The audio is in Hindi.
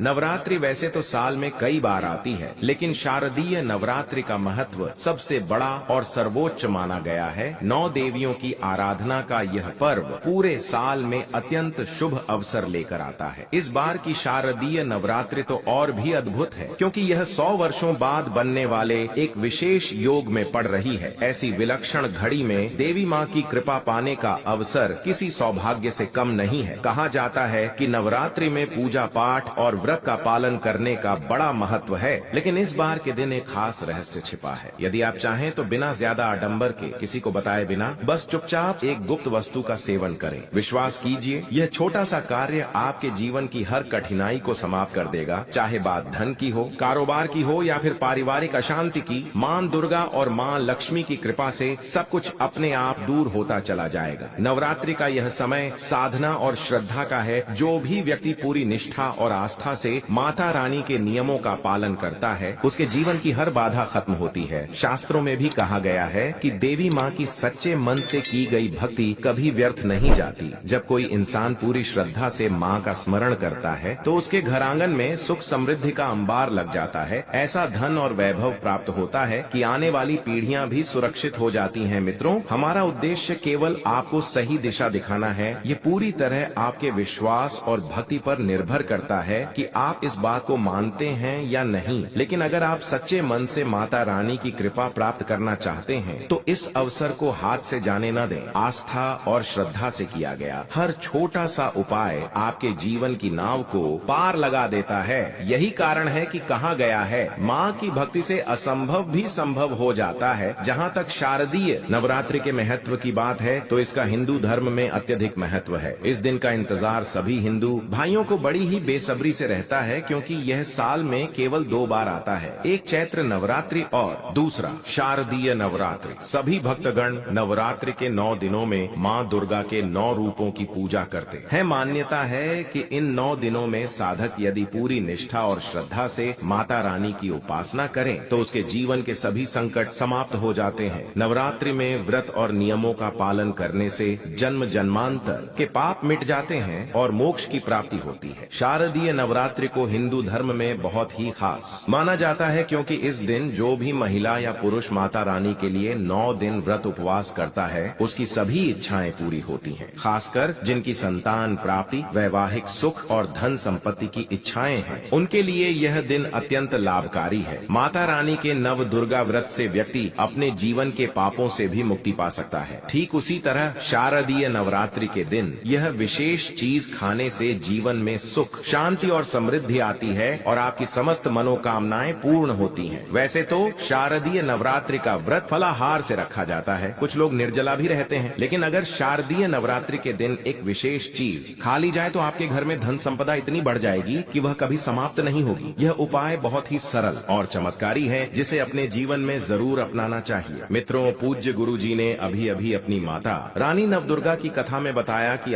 नवरात्रि वैसे तो साल में कई बार आती है, लेकिन शारदीय नवरात्रि का महत्व सबसे बड़ा और सर्वोच्च माना गया है। 9 देवियों की आराधना का यह पर्व पूरे साल में अत्यंत शुभ अवसर लेकर आता है। इस बार की शारदीय नवरात्रि तो और भी अद्भुत है, क्योंकि यह 100 वर्षों बाद बनने वाले एक विशेष योग में पड़ रही है। ऐसी विलक्षण घड़ी में देवी माँ की कृपा पाने का अवसर किसी सौभाग्य से कम नहीं है। कहा जाता है कि नवरात्रि में पूजा पाठ और व्रत का पालन करने का बड़ा महत्व है, लेकिन इस बार के दिन एक खास रहस्य छिपा है। यदि आप चाहें तो बिना ज्यादा आडंबर के, किसी को बताए बिना, बस चुपचाप एक गुप्त वस्तु का सेवन करें। विश्वास कीजिए, यह छोटा सा कार्य आपके जीवन की हर कठिनाई को समाप्त कर देगा। चाहे बात धन की हो, कारोबार की हो या फिर पारिवारिक अशांति की, मां दुर्गा और मां लक्ष्मी की कृपा से सब कुछ अपने आप दूर होता चला जाएगा। नवरात्रि का यह समय साधना और श्रद्धा का है। जो भी व्यक्ति पूरी निष्ठा और आस्था से माता रानी के नियमों का पालन करता है, उसके जीवन की हर बाधा खत्म होती है। शास्त्रों में भी कहा गया है कि देवी माँ की सच्चे मन से की गई भक्ति कभी व्यर्थ नहीं जाती। जब कोई इंसान पूरी श्रद्धा से माँ का स्मरण करता है तो उसके घर आंगन में सुख समृद्धि का अंबार लग जाता है। ऐसा धन और वैभव प्राप्त होता है कि आने वाली पीढ़ियां भी सुरक्षित हो जाती हैं। मित्रों, हमारा उद्देश्य केवल आपको सही दिशा दिखाना है। ये पूरी तरह आपके विश्वास और भक्ति पर निर्भर करता है कि आप इस बात को मानते हैं या नहीं। लेकिन अगर आप सच्चे मन से माता रानी की कृपा प्राप्त करना चाहते हैं तो इस अवसर को हाथ से जाने न दें। आस्था और श्रद्धा से किया गया हर छोटा सा उपाय आपके जीवन की नाव को पार लगा देता है। यही कारण है कि कहा गया है, माँ की भक्ति से असंभव भी संभव हो जाता है। जहाँ तक शारदीय नवरात्रि के महत्व की बात है तो इसका हिंदू धर्म में अत्यधिक महत्व है। इस दिन का इंतजार सभी हिंदू भाइयों को बड़ी ही बेसब्री से रहता है, क्योंकि यह साल में केवल 2 बार आता है, एक चैत्र नवरात्रि और दूसरा शारदीय नवरात्रि। सभी भक्तगण नवरात्रि के 9 दिनों में माँ दुर्गा के 9 रूपों की पूजा करते हैं। मान्यता है कि इन 9 दिनों में साधक यदि पूरी निष्ठा और श्रद्धा से माता रानी की उपासना करें तो उसके जीवन के सभी संकट समाप्त हो जाते हैं। नवरात्रि में व्रत और नियमों का पालन करने से जन्म जन्मांतर के पाप मिट जाते हैं और मोक्ष की प्राप्ति होती है। शारदीय नवरात्रि को हिंदू धर्म में बहुत ही खास माना जाता है, क्योंकि इस दिन जो भी महिला या पुरुष माता रानी के लिए 9 दिन व्रत उपवास करता है, उसकी सभी इच्छाएं पूरी होती हैं। खासकर जिनकी संतान प्राप्ति, वैवाहिक सुख और धन संपत्ति की इच्छाएं हैं, उनके लिए यह दिन अत्यंत लाभकारी है। माता रानी के नव दुर्गा व्रत से व्यक्ति अपने जीवन के पापों से भी मुक्ति पा सकता है। ठीक उसी तरह शारदीय नवरात्रि के दिन यह विशेष चीज खाने से जीवन में सुख, शांति और समृद्धि आती है और आपकी समस्त मनोकामनाएं पूर्ण होती हैं। वैसे तो शारदीय नवरात्रि का व्रत फलाहार से रखा जाता है, कुछ लोग निर्जला भी रहते हैं, लेकिन अगर शारदीय नवरात्रि के दिन एक विशेष चीज खा ली जाए तो आपके घर में धन संपदा इतनी बढ़ जाएगी कि वह कभी समाप्त नहीं होगी। यह उपाय बहुत ही सरल और चमत्कारी है, जिसे अपने जीवन में जरूर अपनाना चाहिए। मित्रों, पूज्य गुरु जी ने अभी अभी अपनी माता रानी नवदुर्गा की कथा में बताया कि